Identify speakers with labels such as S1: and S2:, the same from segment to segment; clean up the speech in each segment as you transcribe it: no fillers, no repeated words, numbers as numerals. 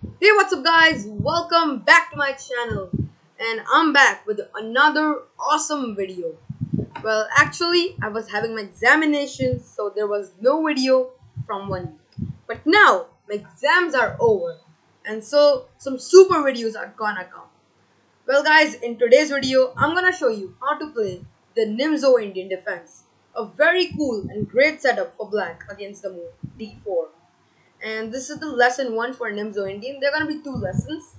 S1: Hey, what's up guys? Welcome back to my channel, and I'm back with another awesome video. Well, actually I was having my examinations, so there was no video from 1 week. But now my exams are over, and so some super videos are gonna come. Well guys, in today's video I'm gonna show you how to play the Nimzo Indian defense. A very cool and great setup for black against the move d4. And this is the lesson 1 for Nimzo Indian. There are gonna be 2 lessons.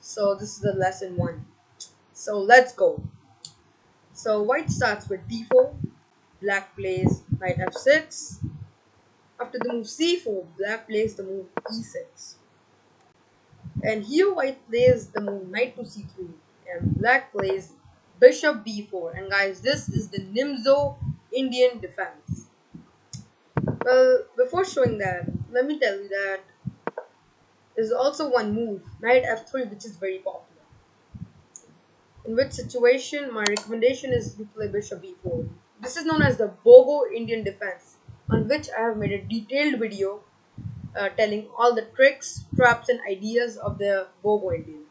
S1: So this is the lesson 1. So let's go. So white starts with d4, black plays knight f6. After the move c4, black plays the move e6. And here white plays the move knight to c3, and black plays bishop b4. And guys, this is the Nimzo Indian defense. Well, before showing that, let me tell you that there's also one move, knight f3, which is very popular. In which situation my recommendation is to play bishop b4. This is known as the Bogo Indian defense, on which I have made a detailed video telling all the tricks, traps and ideas of the Bogo Indian.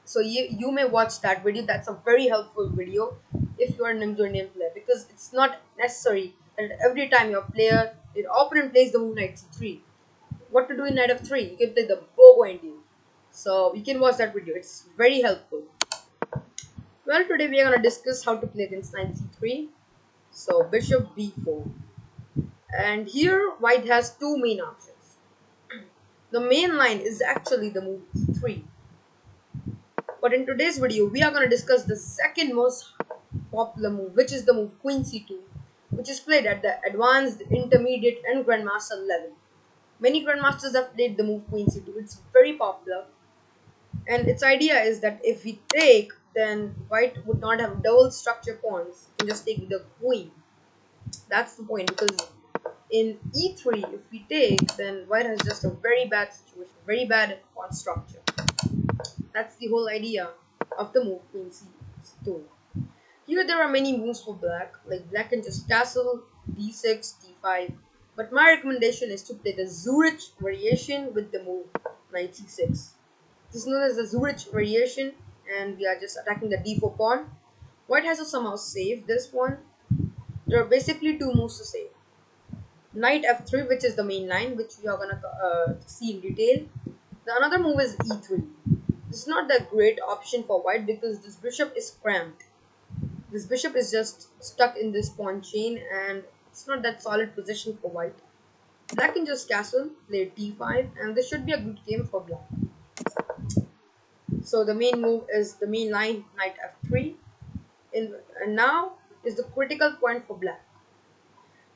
S1: So you may watch that video. That's a very helpful video if you are an Nimzo Indian player, because it's not necessary that every time your opponent plays the move knight c3, what to do in knight f3. You can play the Bogo Indian. So you can watch that video. It's very helpful. Well, today we are going to discuss how to play against knight c3. So bishop b4. And here white has two main options. The main line is actually the move e3. But in today's video, we are going to discuss the second most popular move, which is the move queen c2, which is played at the advanced, intermediate and grandmaster level. Many grandmasters have played the move queen c2. It's very popular. And its idea is that if we take, then white would not have double structure pawns. You can just take with the queen. That's the point, because in e3, if we take, then white has just a very bad situation, very bad pawn structure. That's the whole idea of the move queen c2. Here there are many moves for black, like black can just castle, d6, d5. But my recommendation is to play the Zurich variation with the move knight c6. This is known as the Zurich variation, and we are just attacking the d4 pawn. White has to somehow save this one. There are basically two moves to save. Knight f3, which is the main line, which we are gonna see in detail. The another move is e3. This is not the great option for white because this bishop is cramped. This bishop is just stuck in this pawn chain, and it's not that solid position for white. Black can just castle, play d5, and this should be a good game for black. So the main move is the main line, knight f3. And now is the critical point for black.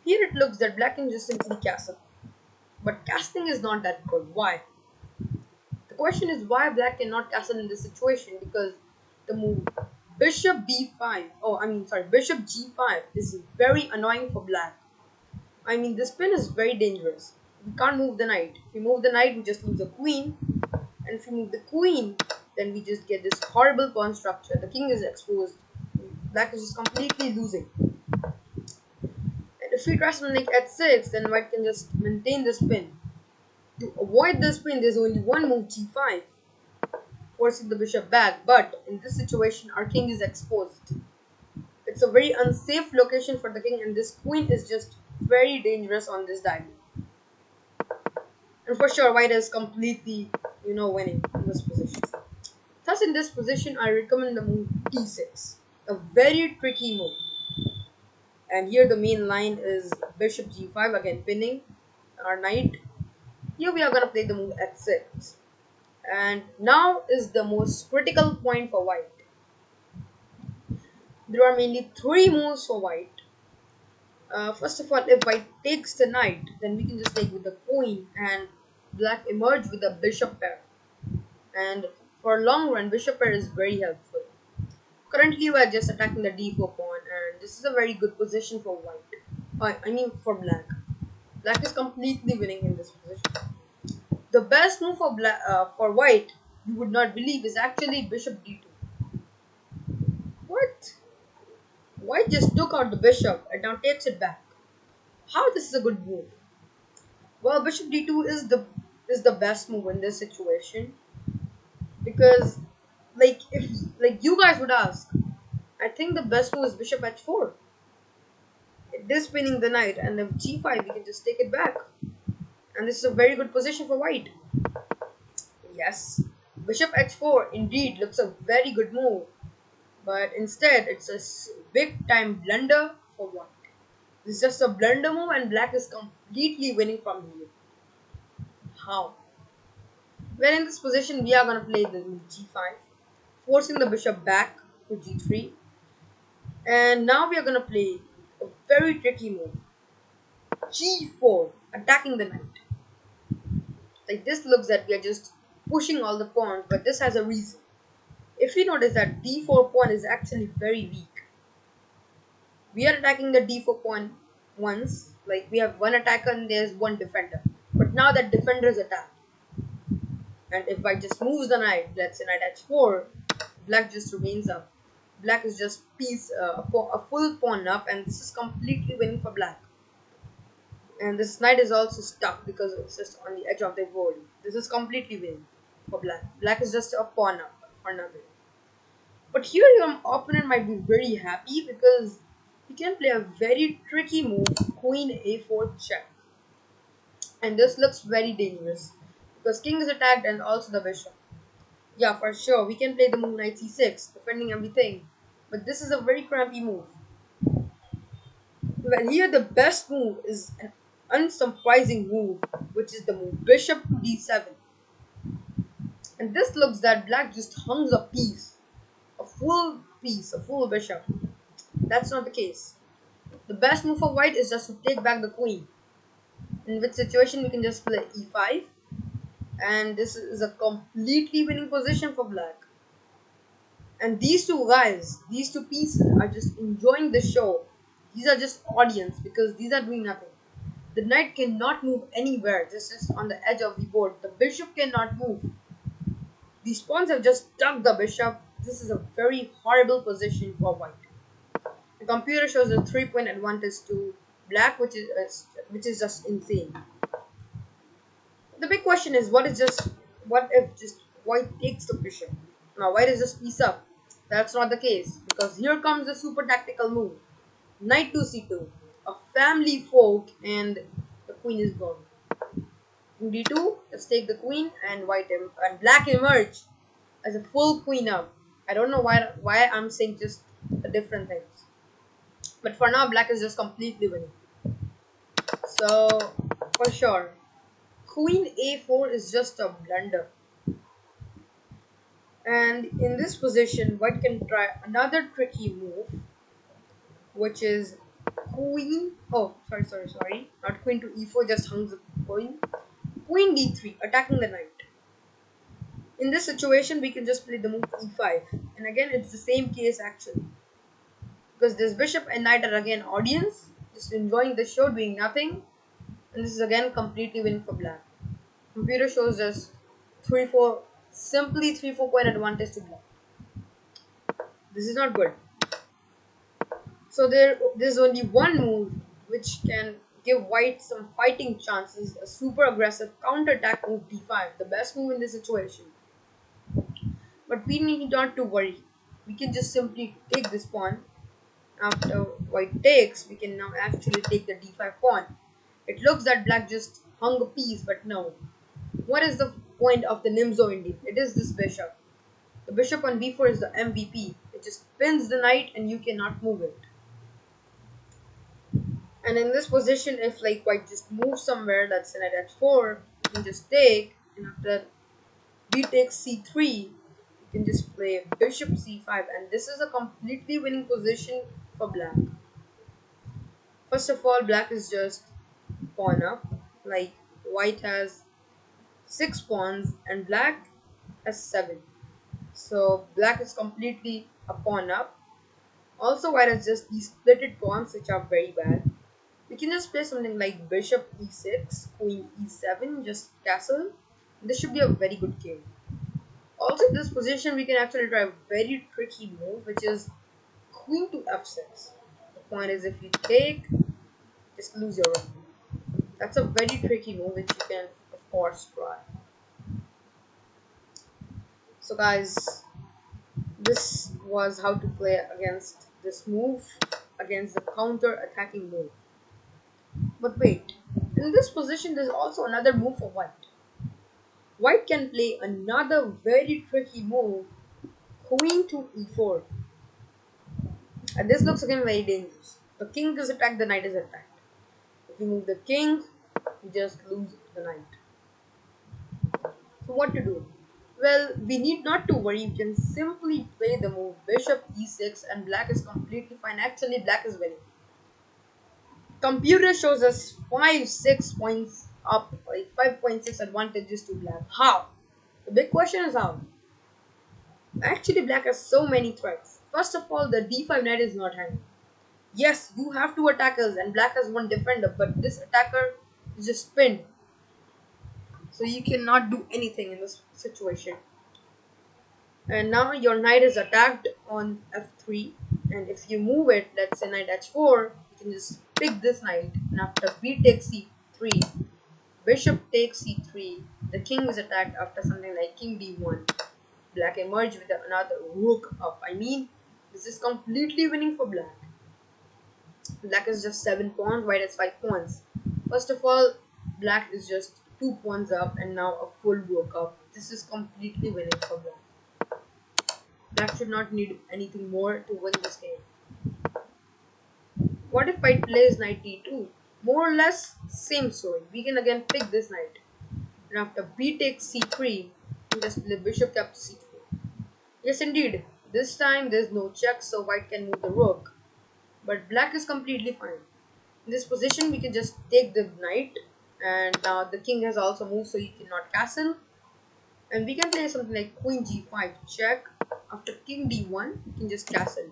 S1: Here it looks that black can just simply castle. But castling is not that good. Why? The question is why black cannot castle in this situation, because the move bishop bishop g5 is very annoying for black. I mean, this pin is very dangerous. We can't move the knight. If we move the knight, we just lose the queen. And if we move the queen, then we just get this horrible pawn structure. The king is exposed. Black is just completely losing. And if we try something like h6, then white can just maintain this pin. To avoid this pin, there's only one move, g5, forcing the bishop back. But in this situation, our king is exposed. It's a very unsafe location for the king, and this queen is just very dangerous on this diamond. And for sure, white is completely, winning in this position. Thus, in this position, I recommend the move d6, a very tricky move. And here the main line is bishop g5, again pinning our knight. Here we are going to play the move h6. And now is the most critical point for white. There are mainly three moves for white. First of all, if white takes the knight, then we can just take with the queen, and black emerge with a bishop pair. And for long run, bishop pair is very helpful. Currently, we are just attacking the d4 pawn, and this is a very good position for white. For black. Black is completely winning in this position. The best move for white, you would not believe, is actually bishop d2. What? White just took out the bishop and now takes it back. How this is a good move? Well, bishop d2 is the is the best move in this situation, because if you guys would ask, I think the best move is bishop h4. It is winning the knight, and if g5 we can just take it back, and this is a very good position for white. Yes, bishop h4 indeed looks a very good move, but instead it's a big time blunder for white. This is just a blunder move, and black is completely winning from here. How? Well, in this position we are going to play the g5, forcing the bishop back to g3, and now we are going to play a very tricky move, g4, attacking the knight. Like, this looks that we are just pushing all the pawns, but this has a reason. If you notice that d4 pawn is actually very weak, we are attacking the d4 pawn once, like we have one attacker and there's one defender, but now that defender is attacked, and if I just moves the knight, let's say knight h4, black just remains up. Black is just a full pawn up, and this is completely winning for black. And this knight is also stuck because it's just on the edge of the board. This is completely winning for black. Black is just a pawn up for another. But here your opponent might be very happy because he can play a very tricky move, queen a4 check. And this looks very dangerous because king is attacked and also the bishop. Yeah, for sure, we can play the move knight c6, defending everything. But this is a very crampy move. Well, here the best move is an unsurprising move, which is the move bishop to d7. And this looks that black just hungs a piece, a full bishop. That's not the case. The best move for white is just to take back the queen. In which situation we can just play e5, and this is a completely winning position for black. And these two guys, these two pieces are just enjoying the show. These are just audience because these are doing nothing. The knight cannot move anywhere, just on the edge of the board. The bishop cannot move. These pawns have just stuck the bishop. This is a very horrible position for white. The computer shows a 3-point advantage to black, which is just insane. The big question is, what if just white takes the bishop? Now white is just piece up. That's not the case, because here comes the super tactical move, knight to c2, a family folk, and the queen is gone. In d2, let's take the queen, and black emerge as a full queen up. I don't know why I'm saying just the different things, but for now black is just completely winning. So for sure, queen a4 is just a blunder. And in this position, white can try another tricky move, which is queen. Oh, sorry. Not queen to e4, just hung the queen. Queen d3, attacking the knight. In this situation, we can just play the move e5. And again, it's the same case actually. Because this bishop and knight are again audience, just enjoying the show, doing nothing. And this is again completely winning for black. Computer shows us 3-4 point advantage to black. This is not good. So there's only one move which can give white some fighting chances, a super aggressive counter-attack move d5, the best move in this situation. But we need not to worry. We can just simply take this pawn. After white takes, we can now actually take the d5 pawn. It looks that black just hung a piece, but no. What is the point of the Nimzo indeed? It is this bishop. The bishop on b4 is the MVP. It just pins the knight and you cannot move it. And in this position, if like white just moves somewhere, that's knight h4, you can just take, and after b takes c3, you can just play bishop c5, and this is a completely winning position for black. First of all, black is just pawn up, like white has 6 pawns and black has 7. So black is completely a pawn up. Also, white has just these splitted pawns which are very bad. We can just play something like bishop e6, queen e7, just castle. This should be a very good game. Also in this position, we can actually try a very tricky move, which is queen to f6. The point is, if you take, just lose your rook. That's a very tricky move which you can of horse try. So guys, this was how to play against this move, against the counter attacking move. But wait, in this position there's also another move for white. White can play another very tricky move, queen to e4. And this looks again very dangerous. The king is attacked, the knight is attacked. If you move the king, you just lose the knight. So what to do? Well, we need not to worry. You can simply play the move bishop e6 and black is completely fine. Actually, black is winning. Computer shows us 6 points up, like 5.6 advantages to black. How? The big question is how. Actually, black has so many threats. First of all, the d5 knight is not hanging. Yes, you have two attackers and black has one defender, but this attacker is just pinned. So you cannot do anything in this situation. And now your knight is attacked on f3, and if you move it, let's say knight h4, you can just pick this knight, and after b takes c3, bishop takes c3, the king is attacked after something like king d1. Black emerged with another rook up. I mean, this is completely winning for black. Black is just 7 pawns, white has 5 pawns. First of all, black is just 2 pawns up and now a full rook up. This is completely winning for black. Black should not need anything more to win this game. What if white plays knight d2? More or less same story. We can again pick this knight. And after b takes c3, we just play bishop captures c4. Yes indeed, this time there's no check, so white can move the rook. But black is completely fine. In this position, we can just take the knight, and now the king has also moved, so he cannot castle. And we can play something like queen g5 check. After king d1, we can just castle.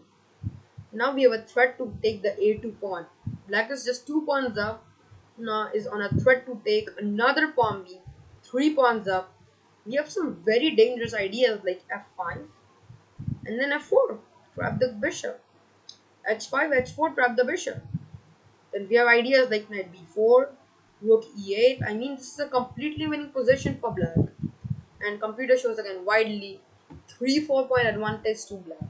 S1: Now we have a threat to take the a2 pawn. Black is just 2 pawns up. Now is on a threat to take another pawn b. 3 pawns up. We have some very dangerous ideas like f5 and then f4. Trap the bishop. h5, h4, trap the bishop. Then we have ideas like knight b4, rook e8. I mean, this is a completely winning position for black. And computer shows again widely 3-4 point advantage to black.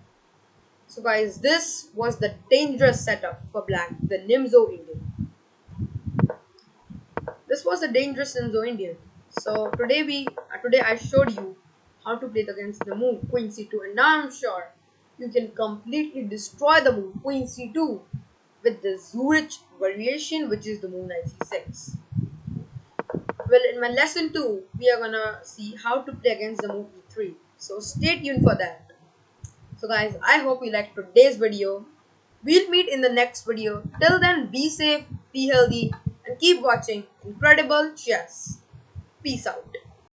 S1: So guys, this was the dangerous setup for black, the Nimzo Indian. This was a dangerous Nimzo Indian. So today I showed you how to play it against the move queen c2, and now I'm sure you can completely destroy the move queen c2 with the Zurich variation, which is the move knight c6. Well, in my lesson 2, we are gonna see how to play against the move e3. So stay tuned for that. So guys, I hope you liked today's video. We'll meet in the next video. Till then, be safe, be healthy, and keep watching Incredible Chess. Peace out.